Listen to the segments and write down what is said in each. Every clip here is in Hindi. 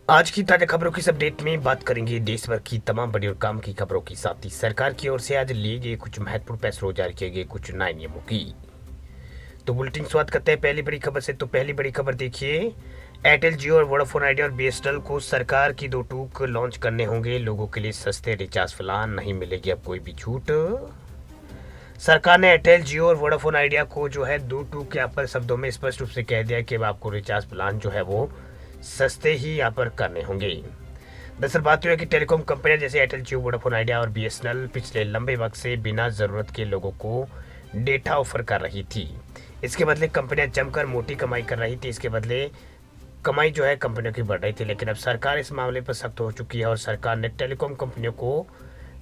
आज की ताजा खबरों की इस अपडेट में बात करेंगे देश भर की तमाम बड़ी और काम की खबरों के साथ ही सरकार की ओर से आज लिए गए कुछ महत्वपूर्ण फैसलों जारी किए गए कुछ नए नियमों की। तो बुलेटिन शुरुआत करते हैं पहली बड़ी खबर से। तो पहली बड़ी खबर देखिए, एयरटेल, जियो और वोडाफोन आइडिया और बीएसएनएल को सरकार की दो टूक लॉन्च करने होंगे। लोगों के लिए सस्ते रिचार्ज प्लान, नहीं मिलेगी अब कोई भी छूट। सरकार ने एयरटेल, जियो और वोडाफोन आइडिया को जो है दो टूक यहाँ पर शब्दों में स्पष्ट रूप से कह दिया कि अब आपको रिचार्ज प्लान जो है वो सस्ते ही यहाँ पर करने होंगे। दरअसल बात यह है कि टेलीकॉम कंपनियां जैसे एयरटेल, जियो, वोडाफोन आइडिया और बीएसएनएल पिछले लंबे वक्त से बिना ज़रूरत के लोगों को डेटा ऑफर कर रही थी। इसके बदले कंपनियां जमकर मोटी कमाई कर रही थी। इसके बदले कमाई जो है कंपनियों की बढ़ रही थी, लेकिन अब सरकार इस मामले पर सख्त हो चुकी है और सरकार ने टेलीकॉम कंपनियों को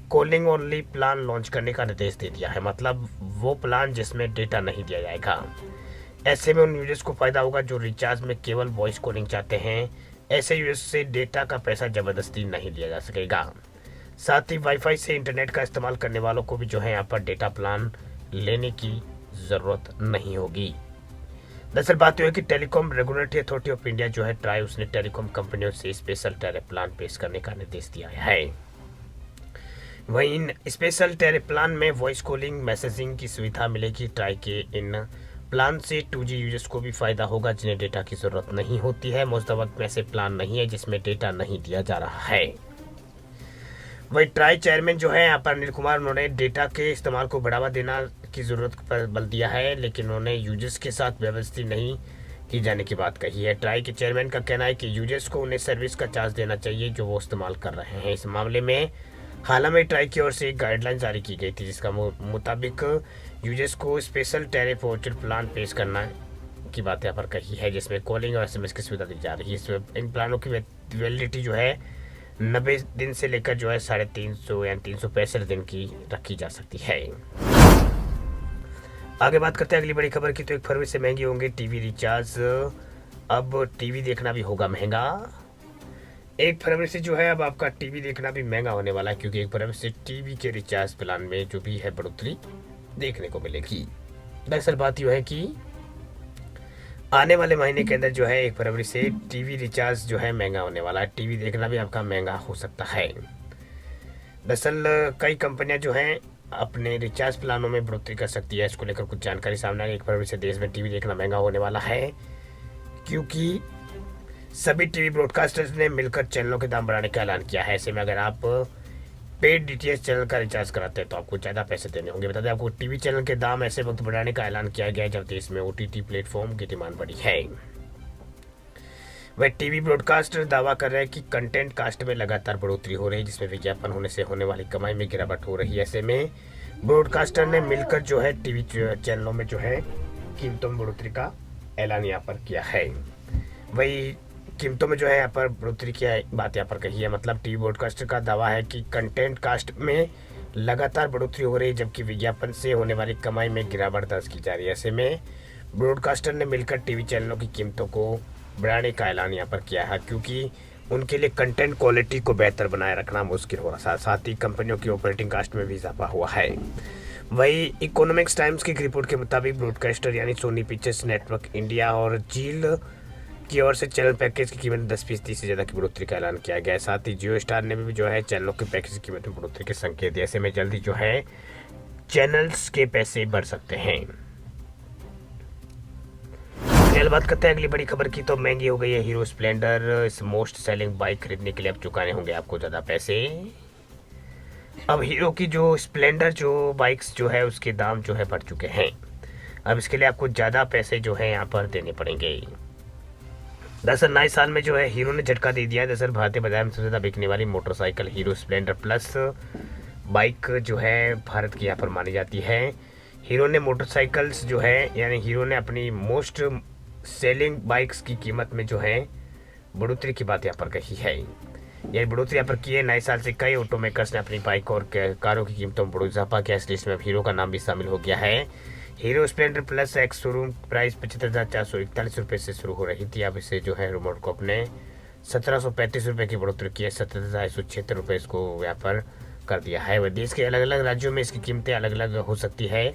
कॉलिंग ओनली प्लान लॉन्च करने का निर्देश दे दिया है। मतलब वो प्लान जिसमें डेटा नहीं दिया जाएगा। ऐसे में उन यूजर्स को फायदा होगा जो रिचार्ज में केवल वॉइस कॉलिंग चाहते हैं। ऐसे यूजर्स से डेटा का पैसा जबरदस्ती नहीं लिया जा सकेगा। साथ ही वाईफाई से इंटरनेट का इस्तेमाल करने वालों को भी जो है यहाँ पर डेटा प्लान लेने की ज़रूरत नहीं होगी। दरअसल बात यह है कि telecom regulatory authority of India जो है ट्राई, उसने टेलीकॉम कंपनियों से स्पेशल टैरिफ प्लान पेश करने का निर्देश दिया है। वहीं इन स्पेशल टैरिफ प्लान में वॉइस कॉलिंग, मैसेजिंग की सुविधा मिलेगी। ट्राई के इन प्लान से 2G यूजर्स को भी फायदा होगा जिन्हें डेटा की जरूरत नहीं होती है। मौजूदा वक्त में ऐसे प्लान नहीं है जिसमें डेटा नहीं दिया जा रहा है। वही ट्राई चेयरमैन जो है यहाँ पर अनिल कुमार, उन्होंने डेटा के इस्तेमाल को बढ़ावा देना की जरूरत पर बल दिया है, लेकिन उन्होंने यूजर्स के साथ व्यवस्थित नहीं की जाने की बात कही है। ट्राई के चेयरमैन का कहना है कि यूजर्स को उन्हें सर्विस का चार्ज देना चाहिए जो वो इस्तेमाल कर रहे हैं। इस मामले में हाल में ट्राई की ओर से एक गाइडलाइन जारी की गई थी जिसका मुताबिक यूजर्स को स्पेशल टैरिफ वाउचर प्लान पेश करना की बात यहाँ पर कही है, जिसमें कॉलिंग और एसएमएस की सुविधा दी जा रही है। इसमें इन प्लानों की वैलिडिटी जो है 90 दिन से लेकर जो है 350 या 365 दिन की रखी जा सकती है। आगे बात करते हैं अगली बड़ी खबर की। तो 1 फरवरी से महंगे होंगे टीवी रिचार्ज। अब टीवी देखना भी होगा महंगा। 1 फरवरी से जो है अब आपका टीवी देखना भी महंगा होने वाला है, क्योंकि 1 फरवरी से टीवी के रिचार्ज प्लान में जो भी है बढ़ोतरी देखने को मिलेगी। दरअसल बात यह है कि आने वाले महीने के अंदर जो है 1 फरवरी से टीवी रिचार्ज जो है महंगा होने वाला है। टीवी देखना भी आपका महंगा हो सकता है। दरअसल कई कंपनियां जो हैं अपने रिचार्ज प्लानों में बढ़ोतरी कर सकती है। इसको लेकर कुछ जानकारी सामने आई। 1 फरवरी से देश में टीवी देखना महंगा होने वाला है, क्योंकि सभी टीवी ब्रॉडकास्टर्स ने मिलकर चैनलों के दाम बढ़ाने का ऐलान किया है। ऐसे में अगर आप पेड डीटीएच चैनल का रिचार्ज कराते हैं तो आपको ज़्यादा पैसे देने होंगे। बता दें आपको टीवी चैनल के दाम ऐसे वक्त बढ़ाने का ऐलान किया गया जब देश में ओटीटी प्लेटफॉर्म की डिमांड बढ़ी है। वह टीवी ब्रॉडकास्टर दावा कर रहे हैं कि कंटेंट कास्ट में लगातार बढ़ोतरी हो रही है, जिसमें विज्ञापन होने से होने वाली कमाई में गिरावट हो रही है। ऐसे में ब्रॉडकास्टर ने मिलकर जो है टीवी चैनलों में जो है कीमतों में बढ़ोतरी का ऐलान यहाँ पर किया है। वही कीमतों में जो है यहाँ पर बढ़ोतरी की बात यहाँ पर कही है। मतलब टीवी ब्रॉडकास्टर का दावा है कि कंटेंट कास्ट में लगातार बढ़ोतरी हो रही है, जबकि विज्ञापन से होने वाली कमाई में गिरावट दर्ज की जा रही है। ऐसे में ब्रॉडकास्टर ने मिलकर टीवी चैनलों की कीमतों को बढ़ाने का ऐलान यहाँ पर किया है, क्योंकि उनके लिए कंटेंट क्वालिटी को बेहतर बनाए रखना मुश्किल हो रहा है। साथ ही कंपनियों की ऑपरेटिंग कास्ट में भी इजाफा हुआ है। वही इकोनॉमिक्स टाइम्स की रिपोर्ट के मुताबिक ब्रॉडकास्टर यानी सोनी पिक्चर्स नेटवर्क इंडिया और जील की ओर से चैनल पैकेज की कीमत 10% से ज़्यादा की बढ़ोतरी का ऐलान किया गया है। साथ ही जियो स्टार ने भी जो है चैनलों के पैकेज की कीमत में बढ़ोतरी के संकेत दिए। ऐसे में जल्दी जो है चैनल्स के पैसे बढ़ सकते हैं। फिलहाल बात करते हैं अगली बड़ी खबर की। तो महंगी हो गई है हीरो स्प्लेंडर। इस मोस्ट सेलिंग बाइक खरीदने के लिए अब चुकाने होंगे आपको ज़्यादा पैसे। अब हीरो की जो स्प्लेंडर जो बाइक्स जो है उसके दाम जो है बढ़ चुके हैं। अब इसके लिए आपको ज़्यादा पैसे जो है यहाँ पर देने पड़ेंगे। दरअसल नए साल में जो है हीरो ने झटका दे दिया है। दरअसल भारतीय बाजार में सबसे ज़्यादा बिकने वाली motorcycle hero Splendor plus bike जो है भारत की यहाँ पर मानी जाती है। हीरो ने मोटरसाइकिल्स जो है यानी हीरो ने अपनी मोस्ट सेलिंग बाइक्स की कीमत में जो है बढ़ोतरी की बात यहाँ पर कही है। यह बढ़ोतरी यहाँ पर की है। नए साल से कई ऑटोमेकर्स ने अपनी बाइक और कारों की कीमतों में बड़ा इजाफा किया। इस लिस्ट में अब हीरो का नाम भी शामिल हो गया है। Hero Splendor plus ex showroom price 75,441 रुपये से शुरू हो रही थी। अब इसे जो है रिमोट को अपने 1735 रुपये की बढ़ोतरी की है। 17,176 रुपये इसको यहाँ पर कर दिया है। वह देश के अलग अलग राज्यों में इसकी कीमतें अलग अलग हो सकती है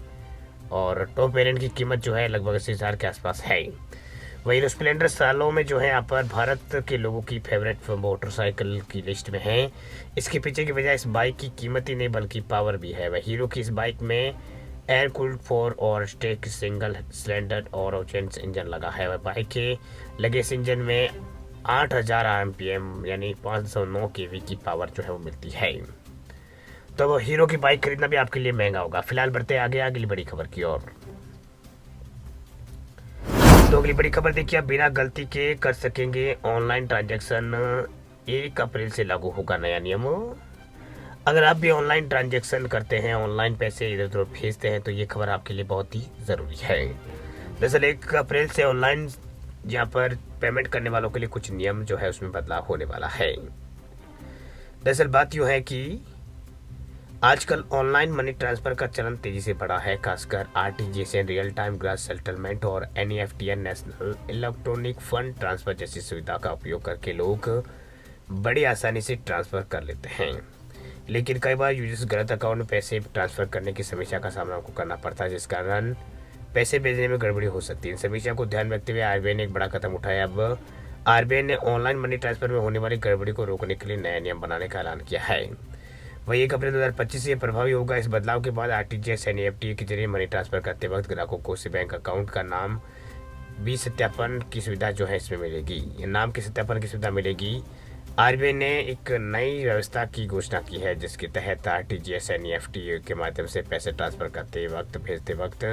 और टॉप वेरिएंट की कीमत जो है लगभग 80,000 के आसपास है। वही स्प्लेंडर सालों में जो है यहाँ पर भारत के लोगों की फेवरेट मोटरसाइकिल की लिस्ट में है। इसके पीछे की वजह इस बाइक की कीमत ही नहीं बल्कि पावर भी है। वह हीरो की इस बाइक में एयर कूल्ड 4 और स्टेक सिंगल सिलेंडर और ओचेंस इंजन लगा है। वह बाइक के लगे इस इंजन में 8000 RPM यानी 509 kV की पावर जो है वो मिलती है। तो वो हीरो की बाइक खरीदना भी आपके लिए महंगा होगा। फिलहाल बढ़ते आगे अगली बड़ी खबर की ओर। तो अगली बड़ी खबर देखिए, आप बिना गलती के कर सकेंगे ऑनलाइन ट्रांजैक्शन। 1 अप्रैल से लागू होगा नया नियम। अगर आप भी ऑनलाइन ट्रांजैक्शन करते हैं, ऑनलाइन पैसे इधर उधर भेजते हैं, तो ये खबर आपके लिए बहुत ही ज़रूरी है। दरअसल 1 अप्रैल से ऑनलाइन यहाँ पर पेमेंट करने वालों के लिए कुछ नियम जो है उसमें बदलाव होने वाला है। दरअसल बात यूँ है कि आजकल ऑनलाइन मनी ट्रांसफ़र का चलन तेज़ी से बढ़ा है, खासकर RTGS real time gross settlement और NEFT national electronic fund transfer जैसी सुविधा का उपयोग करके लोग बड़ी आसानी से ट्रांसफ़र कर लेते हैं। लेकिन कई बार यूजर्स गलत अकाउंट में पैसे ट्रांसफ़र करने की समस्या का सामना को करना पड़ता है, जिस कारण पैसे भेजने में गड़बड़ी हो सकती है। इन समस्या को ध्यान में रखते हुए RBI ने एक बड़ा कदम उठाया। अब RBI ने ऑनलाइन मनी ट्रांसफ़र में होने वाली गड़बड़ी को रोकने के लिए नया नियम बनाने का ऐलान किया है। वही 1 अप्रैल 2025 से प्रभावी होगा। इस बदलाव के बाद RTGS NEFT के जरिए मनी ट्रांसफ़र करते वक्त ग्राहकों को उसी बैंक अकाउंट का नाम भी सत्यापन की सुविधा जो है इसमें मिलेगी। नाम के सत्यापन की सुविधा मिलेगी। RBI ने एक नई व्यवस्था की घोषणा की है, जिसके तहत RTGS NEFT के माध्यम से पैसे ट्रांसफ़र करते वक्त भेजते वक्त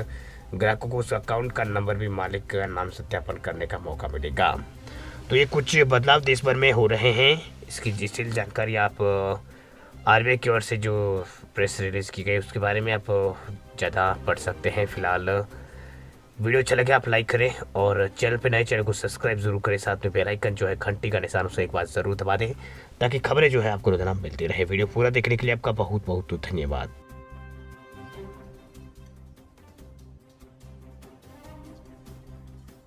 ग्राहकों को उस अकाउंट का नंबर भी मालिक का नाम सत्यापन करने का मौका मिलेगा। तो ये कुछ बदलाव देश भर में हो रहे हैं। इसकी डिटेल जानकारी आप RBI की ओर से जो प्रेस रिलीज़ की गई उसके बारे में आप ज़्यादा पढ़ सकते हैं। फिलहाल वीडियो अच्छा लगे आप लाइक करें और चैनल पे नए चैनल को सब्सक्राइब जरूर करें। साथ में बेल आइकन जो है घंटी का निशान उसे एक बार ज़रूर दबा दें ताकि खबरें जो है आपको रोजाना मिलती रहे। वीडियो पूरा देखने के लिए आपका बहुत बहुत धन्यवाद।